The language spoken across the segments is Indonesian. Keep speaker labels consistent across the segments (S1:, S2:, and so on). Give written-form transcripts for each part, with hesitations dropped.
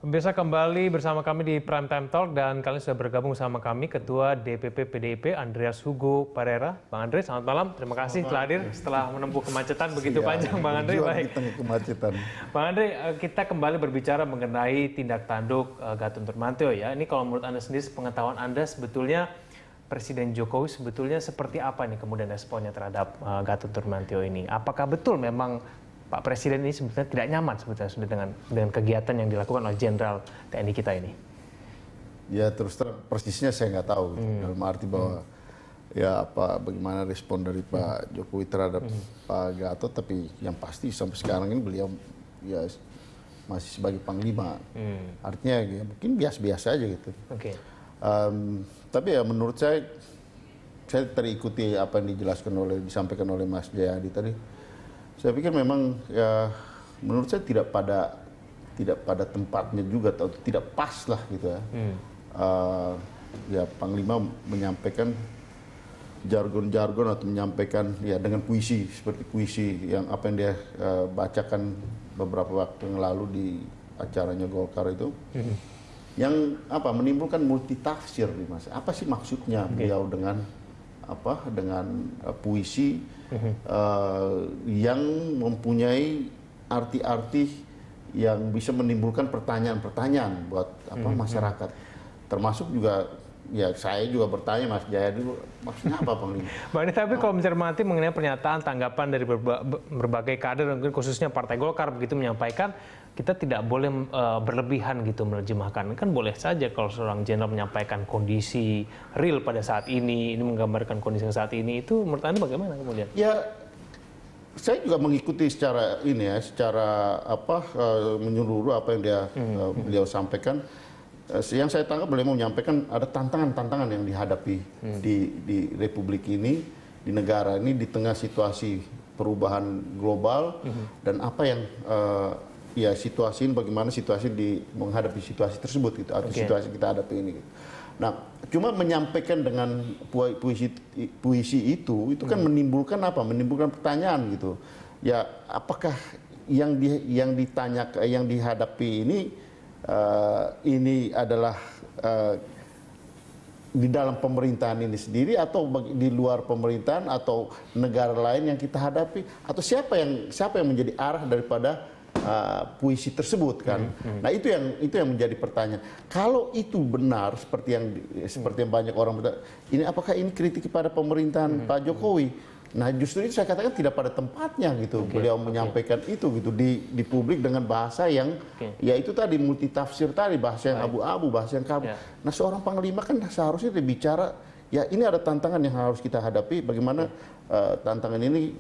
S1: Pemirsa, kembali bersama kami di Prime Time Talk dan kalian sudah bergabung sama kami Ketua DPP PDIP Andreas Hugo Parera. Bang Andre, selamat malam. Terima kasih telah hadir setelah menempuh kemacetan begitu panjang, Bang Andre. Baik.
S2: Kemacetan.
S1: Bang Andre, kita kembali berbicara mengenai tindak tanduk Gatot Nurmantio ya. Ini kalau menurut Anda sendiri, pengetahuan Anda sebetulnya Presiden Jokowi sebetulnya seperti apa nih kemudian responnya terhadap Gatot Nurmantio ini? Apakah betul memang Pak Presiden ini sebetulnya tidak nyaman sebetulnya sudah dengan kegiatan yang dilakukan oleh Jenderal TNI kita ini?
S2: Ya terus terang persisnya saya nggak tahu. Dalam arti bahwa ya bagaimana respon dari Pak Jokowi terhadap Pak Gatot, tapi yang pasti sampai sekarang ini beliau ya masih sebagai Panglima. Artinya ya mungkin biasa-biasa aja gitu.
S1: Oke.
S2: Tapi ya menurut saya terikuti apa yang disampaikan oleh Mas Jayadi tadi. Saya pikir memang ya menurut saya tidak pada tempatnya juga atau tidak pas lah gitu ya. Ya Panglima menyampaikan jargon-jargon atau menyampaikan ya dengan puisi seperti puisi yang apa yang dia bacakan beberapa waktu yang lalu di acaranya Golkar itu. Yang menimbulkan multitafsir di Mas. Apa sih maksudnya beliau dengan puisi yang mempunyai arti-arti yang bisa menimbulkan pertanyaan-pertanyaan buat masyarakat, termasuk juga ya saya juga bertanya Mas Jayadi maksudnya apa Panglima?
S1: Bang, tapi kalau mencermati mengenai pernyataan tanggapan dari berbagai kader mungkin khususnya Partai Golkar begitu menyampaikan kita tidak boleh berlebihan gitu menerjemahkan. Kan boleh saja kalau seorang jenderal menyampaikan kondisi real pada saat ini menggambarkan kondisi saat ini, itu menurut Anda bagaimana kemudian?
S2: Ya, saya juga mengikuti secara menyeluruh apa yang beliau sampaikan. Yang saya tangkap beliau menyampaikan ada tantangan-tantangan yang dihadapi di Republik ini, di negara ini di tengah situasi perubahan global dan apa yang ya situasi ini, bagaimana situasi menghadapi situasi tersebut gitu, atau situasi kita hadapi ini gitu. Nah, cuma menyampaikan dengan puisi itu kan menimbulkan pertanyaan gitu. Ya, apakah yang dihadapi ini adalah di dalam pemerintahan ini sendiri atau di luar pemerintahan atau negara lain yang kita hadapi, atau siapa yang menjadi arah daripada puisi tersebut kan? Nah itu yang menjadi pertanyaan. Kalau itu benar seperti yang banyak orang bertanya, ini apakah ini kritik kepada pemerintahan Pak Jokowi? Nah justru itu saya katakan tidak pada tempatnya gitu. Beliau menyampaikan itu gitu di publik dengan bahasa yang ya itu tadi multitafsir tadi, bahasa yang abu-abu, bahasa yang kabur. Nah seorang panglima kan seharusnya bicara ya ini ada tantangan yang harus kita hadapi, bagaimana tantangan ini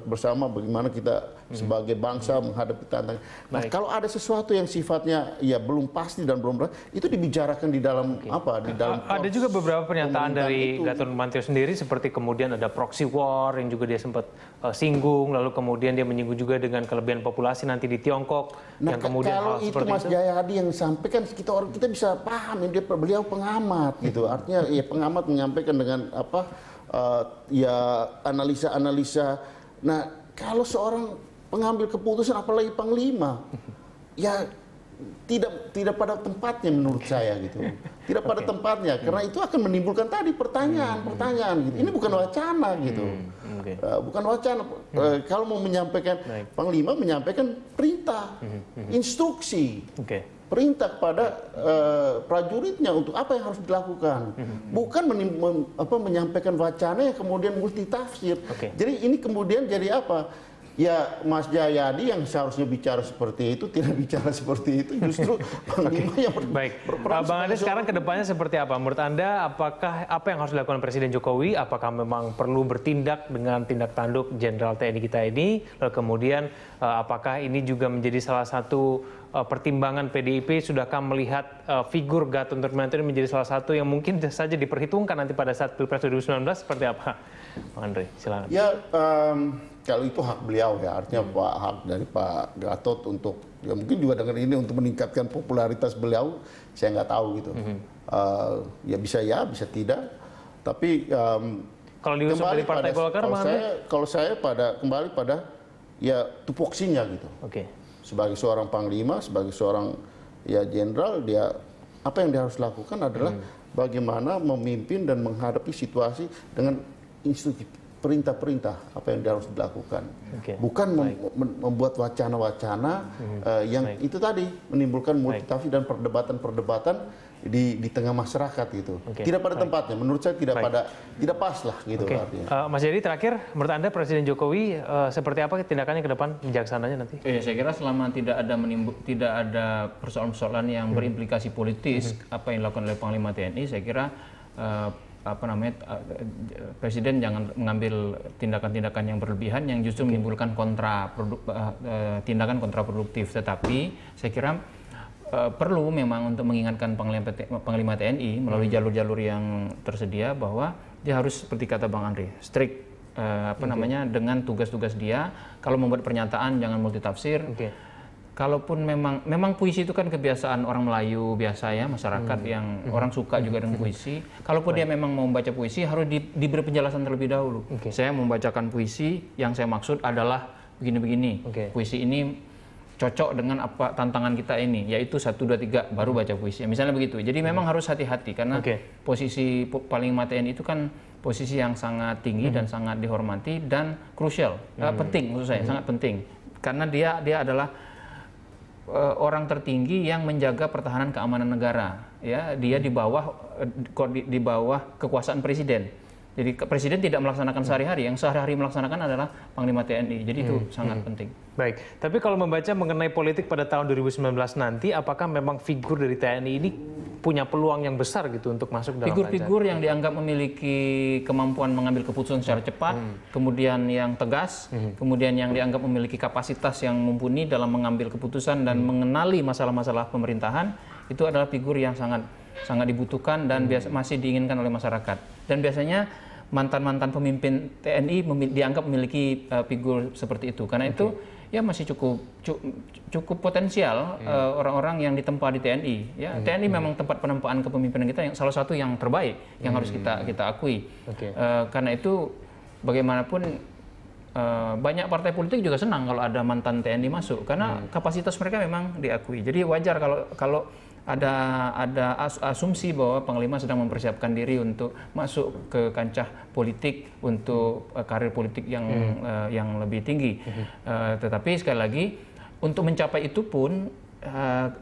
S2: bersama, bagaimana kita sebagai bangsa menghadapi tantangan. Nah, kalau ada sesuatu yang sifatnya ya belum pasti dan belum itu dibicarakan di dalam
S1: ada juga beberapa pernyataan dari Gatot Nurmantio sendiri seperti kemudian ada proxy war yang juga dia sempat singgung, lalu kemudian dia menyinggung juga dengan kelebihan populasi nanti di Tiongkok.
S2: Nah,
S1: yang kemudian
S2: kalau itu Mas Jayadi yang sampaikan, kita bisa paham beliau pengamat gitu. Artinya ya pengamat menyampaikan dengan ya analisa-analisa. Nah, kalau seorang pengambil keputusan apalagi panglima, ya tidak pada tempatnya menurut saya gitu. Tidak pada tempatnya karena itu akan menimbulkan tadi pertanyaan gitu. Ini bukan wacana gitu. Bukan wacana. Kalau mau menyampaikan panglima menyampaikan perintah, instruksi. Perintah kepada prajuritnya untuk apa yang harus dilakukan, bukan menyampaikan wacana yang kemudian multitafsir. Jadi ini kemudian jadi apa? Ya Mas Jayadi yang seharusnya bicara seperti itu tidak bicara seperti itu, justru panglima yang
S1: berperan. Bang Andi, sekarang kedepannya seperti apa? Menurut Anda, apa yang harus dilakukan Presiden Jokowi? Apakah memang perlu bertindak dengan tindak tanduk Jenderal TNI kita ini? Lalu kemudian apakah ini juga menjadi salah satu pertimbangan PDIP? Sudahkah melihat figur Gatot Nurmantio ini menjadi salah satu yang mungkin saja diperhitungkan nanti pada saat Pilpres 2019? Seperti apa, Bang Andre? Silakan.
S2: Ya, kalau itu hak beliau ya, artinya hak dari Pak Gatot untuk ya mungkin juga dengan ini untuk meningkatkan popularitas beliau, saya nggak tahu gitu. Ya bisa tidak, tapi
S1: kalau diusung dari Partai Golkar,
S2: kalau saya kembali pada ya tupoksinya gitu. Sebagai seorang panglima, sebagai seorang ya jenderal, dia apa yang dia harus lakukan adalah bagaimana memimpin dan menghadapi situasi dengan instruksi perintah-perintah apa yang dia harus dilakukan. Bukan membuat wacana-wacana yang itu tadi menimbulkan multitafsir dan perdebatan-perdebatan di tengah masyarakat gitu. Tidak pada tempatnya, menurut saya tidak pas lah gitu artinya.
S1: Mas Jadi terakhir, menurut Anda Presiden Jokowi seperti apa tindakannya ke depan bijaksananya nanti?
S3: Saya kira selama tidak ada persoalan-persoalan yang berimplikasi politis apa yang dilakukan oleh Panglima TNI, saya kira Presiden jangan mengambil tindakan-tindakan yang berlebihan yang justru menimbulkan tindakan kontraproduktif. Tetapi saya kira perlu memang untuk mengingatkan Panglima TNI melalui jalur-jalur yang tersedia bahwa dia harus seperti kata Bang Andre, strict dengan tugas-tugas dia. Kalau membuat pernyataan jangan multitafsir. Kalaupun memang puisi itu kan kebiasaan orang Melayu biasa ya, masyarakat yang orang suka juga dengan puisi. Kalaupun dia memang mau membaca puisi harus diberi penjelasan terlebih dahulu. Saya membacakan puisi, yang saya maksud adalah begini-begini. Puisi ini cocok dengan apa tantangan kita ini, yaitu 1, 2, 3 baru baca puisi. Misalnya begitu. Jadi memang harus hati-hati karena posisi Panglima TNI itu kan posisi yang sangat tinggi dan sangat dihormati dan krusial, penting maksud saya, sangat penting. Karena dia adalah orang tertinggi yang menjaga pertahanan keamanan negara. Ya, dia di bawah kekuasaan presiden. Jadi presiden tidak melaksanakan sehari-hari, yang sehari-hari melaksanakan adalah Panglima TNI. Jadi itu sangat penting.
S1: Baik, tapi kalau membaca mengenai politik pada tahun 2019 nanti, apakah memang figur dari TNI ini punya peluang yang besar gitu untuk masuk dalam
S3: figur-figur yang dianggap memiliki kemampuan mengambil keputusan secara cepat, kemudian yang tegas, kemudian yang dianggap memiliki kapasitas yang mumpuni dalam mengambil keputusan dan mengenali masalah-masalah pemerintahan, itu adalah figur yang sangat dibutuhkan dan masih diinginkan oleh masyarakat. Dan biasanya mantan-mantan pemimpin TNI dianggap memiliki figur seperti itu. Karena itu ya masih cukup potensial orang-orang yang ditempa di TNI. Ya, TNI memang tempat penempaan kepemimpinan kita yang salah satu yang terbaik yang harus kita akui. Karena itu bagaimanapun banyak partai politik juga senang kalau ada mantan TNI masuk karena kapasitas mereka memang diakui. Jadi wajar kalau ada asumsi bahwa Panglima sedang mempersiapkan diri untuk masuk ke kancah politik untuk karir politik yang lebih tinggi. Tetapi sekali lagi untuk mencapai itu pun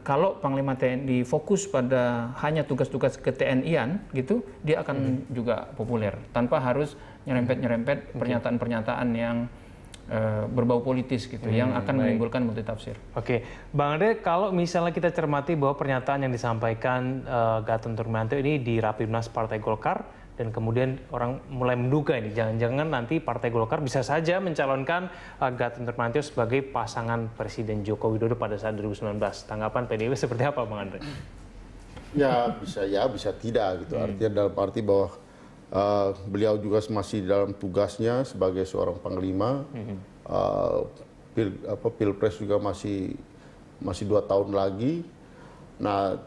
S3: kalau Panglima TNI fokus pada hanya tugas-tugas ke TNI-an gitu, dia akan juga populer tanpa harus nyerempet pernyataan-pernyataan yang berbau politis gitu, yang akan menimbulkan multitafsir.
S1: Bang Andre, kalau misalnya kita cermati bahwa pernyataan yang disampaikan Gatot Nurmantio ini di Rapimnas Partai Golkar, dan kemudian orang mulai menduga ini jangan-jangan nanti Partai Golkar bisa saja mencalonkan Gatot Nurmantio sebagai pasangan Presiden Joko Widodo pada saat 2019. Tanggapan PDIP seperti apa, Bang Andre?
S2: Ya bisa tidak gitu. Artinya dalam arti bahwa beliau juga masih dalam tugasnya sebagai seorang panglima. Pilpres juga masih 2 tahun lagi. Nah,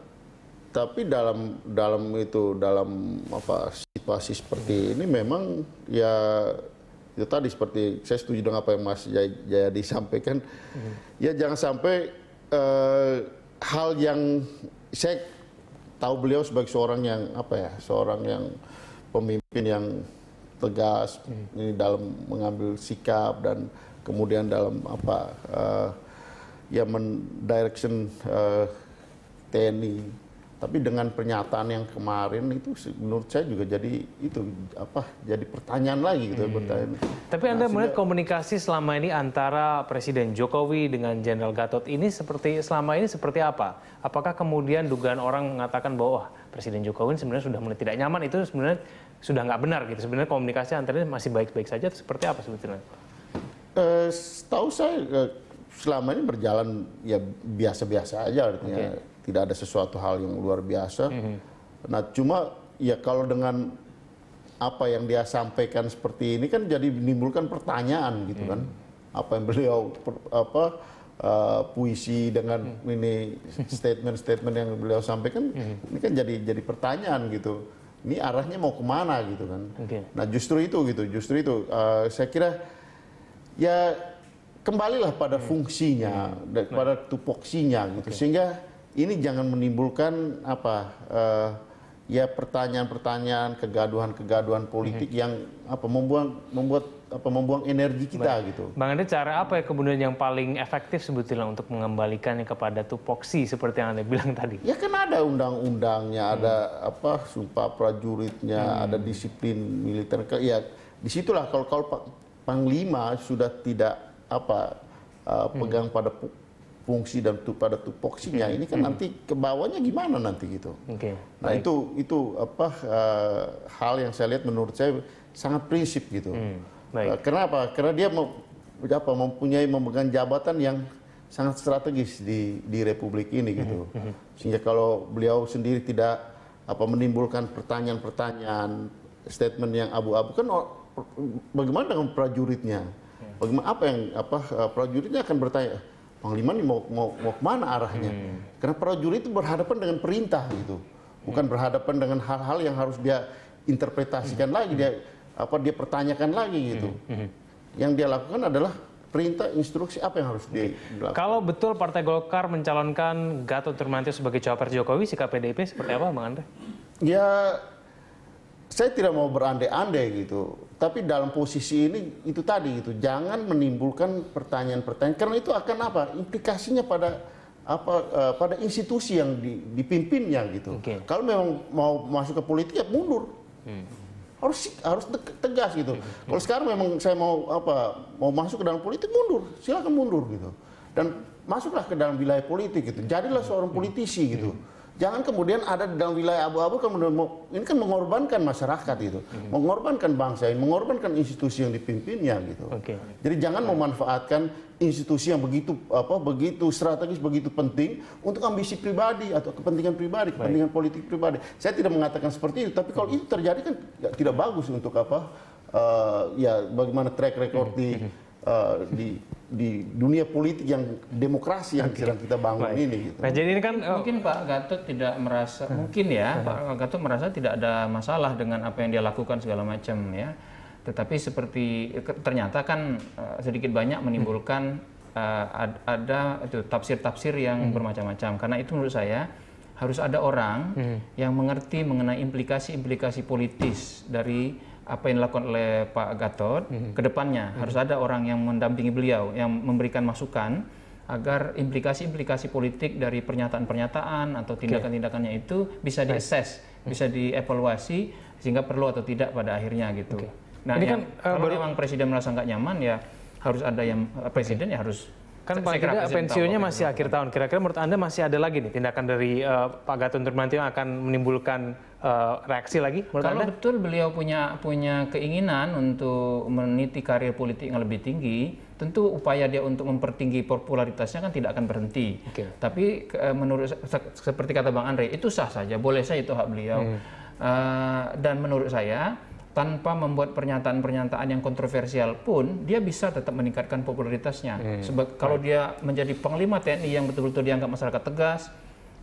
S2: tapi dalam situasi seperti ini memang ya itu tadi seperti saya setuju dengan apa yang Mas Jayadi sampaikan. Ya jangan sampai hal yang saya tahu beliau sebagai seorang yang pemimpin yang tegas ini dalam mengambil sikap dan kemudian dalam mendirection TNI. Tapi dengan pernyataan yang kemarin itu menurut saya juga jadi pertanyaan lagi gitu.
S1: Tapi Anda melihat komunikasi selama ini antara Presiden Jokowi dengan Jenderal Gatot ini seperti apa? Apakah kemudian dugaan orang mengatakan bahwa Presiden Jokowi sebenarnya sudah mulai tidak nyaman, itu sebenarnya sudah nggak benar gitu? Sebenarnya komunikasi antara ini masih baik-baik saja, seperti apa sebetulnya?
S2: Setahu saya selama ini berjalan ya biasa-biasa aja, artinya tidak ada sesuatu hal yang luar biasa. Nah, cuma ya kalau dengan apa yang dia sampaikan seperti ini kan jadi menimbulkan pertanyaan gitu kan. Apa yang beliau puisi dengan ini statement-statement yang beliau sampaikan ini kan jadi pertanyaan gitu. Ini arahnya mau kemana gitu kan. Nah, justru itu saya kira ya kembalilah pada fungsinya, pada tupoksinya gitu. Sehingga ini jangan menimbulkan ya pertanyaan-pertanyaan, kegaduhan-kegaduhan politik yang membuang energi kita gitu.
S1: Bang Andre, cara apa ya kemudian yang paling efektif sebetulnya untuk mengembalikannya kepada tupoksi seperti yang Anda bilang tadi?
S2: Ya kan ada undang-undangnya, ada sumpah prajuritnya, ada disiplin militer. Ya disitulah kalau Panglima sudah tidak pegang pada fungsi dan pada tupoksinya, ini kan nanti ke bawahnya gimana nanti gitu. Nah itu hal yang saya lihat menurut saya sangat prinsip gitu. Kenapa? Karena dia memegang jabatan yang sangat strategis di Republik ini gitu. Sehingga kalau beliau sendiri tidak menimbulkan pertanyaan-pertanyaan, statement yang abu-abu, kan bagaimana dengan prajuritnya? Bagaimana prajuritnya akan bertanya, Panglima ini mau kemana arahnya? Karena prajurit itu berhadapan dengan perintah gitu, bukan berhadapan dengan hal-hal yang harus dia interpretasikan lagi, dia pertanyakan lagi gitu. Yang dia lakukan adalah perintah, instruksi apa yang harus dilakukan.
S1: Kalau betul Partai Golkar mencalonkan Gatot Nurmantio sebagai cawapres Jokowi, sikap PDIP seperti apa, Bang Andre?
S2: Ya, saya tidak mau berandai-andai gitu. Tapi dalam posisi ini itu tadi gitu, jangan menimbulkan pertanyaan-pertanyaan karena itu akan implikasinya pada institusi yang dipimpinnya gitu. Kalau memang mau masuk ke politik ya mundur. Harus tegas gitu. Kalau sekarang memang saya mau masuk ke dalam politik, mundur, silakan mundur gitu. Dan masuklah ke dalam wilayah politik gitu. Jadilah seorang politisi gitu. Jangan kemudian ada di dalam wilayah abu-abu kemudian ini kan mengorbankan masyarakat itu, mengorbankan bangsa ini, mengorbankan institusi yang dipimpinnya gitu. Jadi jangan memanfaatkan institusi yang begitu strategis, begitu penting untuk ambisi pribadi atau kepentingan pribadi, kepentingan politik pribadi. Saya tidak mengatakan seperti itu, tapi kalau itu terjadi kan tidak bagus untuk bagaimana track record di dunia politik yang demokrasi yang sedang kita bangun ini. Gitu.
S1: Nah, jadi ini kan
S3: mungkin Pak Gatot tidak merasa, Pak Gatot merasa tidak ada masalah dengan apa yang dia lakukan segala macam ya. Tetapi seperti ternyata kan sedikit banyak menimbulkan ada tafsir-tafsir yang bermacam-macam. Karena itu menurut saya harus ada orang yang mengerti mengenai implikasi-implikasi politis dari apa yang dilakukan oleh Pak Gatot ke depannya. Harus ada orang yang mendampingi beliau, yang memberikan masukan agar implikasi-implikasi politik dari pernyataan-pernyataan atau tindakan-tindakannya itu bisa di-assess, bisa dievaluasi sehingga perlu atau tidak pada akhirnya gitu. Nah, ini kan kalau memang presiden merasa nggak nyaman ya harus ada yang presiden ya harus.
S1: Kan paling tidak pensiunnya masih akhir tahun. Kira-kira menurut Anda masih ada lagi nih tindakan dari Pak Gatot Nurmantio yang akan menimbulkan reaksi lagi menurut
S3: Anda?
S1: Kalau
S3: betul beliau punya keinginan untuk meniti karir politik yang lebih tinggi, tentu upaya dia untuk mempertinggi popularitasnya kan tidak akan berhenti. Tapi menurut seperti kata Bang Andre, itu sah saja, boleh saja itu hak beliau. Dan menurut saya tanpa membuat pernyataan-pernyataan yang kontroversial pun, dia bisa tetap meningkatkan popularitasnya. Sebab kalau dia menjadi Panglima TNI yang betul-betul dianggap masyarakat tegas,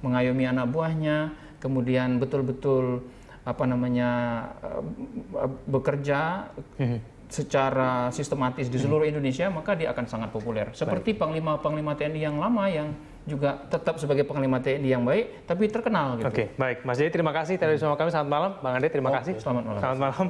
S3: mengayomi anak buahnya, kemudian betul-betul bekerja secara sistematis di seluruh Indonesia, maka dia akan sangat populer. Seperti Panglima-Panglima TNI yang lama yang juga tetap sebagai Panglima TNI yang baik, tapi terkenal gitu.
S1: Baik. Mas Jadi terima kasih. Terima kasih sama kami. Selamat malam. Bang Ade, terima kasih.
S3: Selamat malam.
S1: Selamat malam.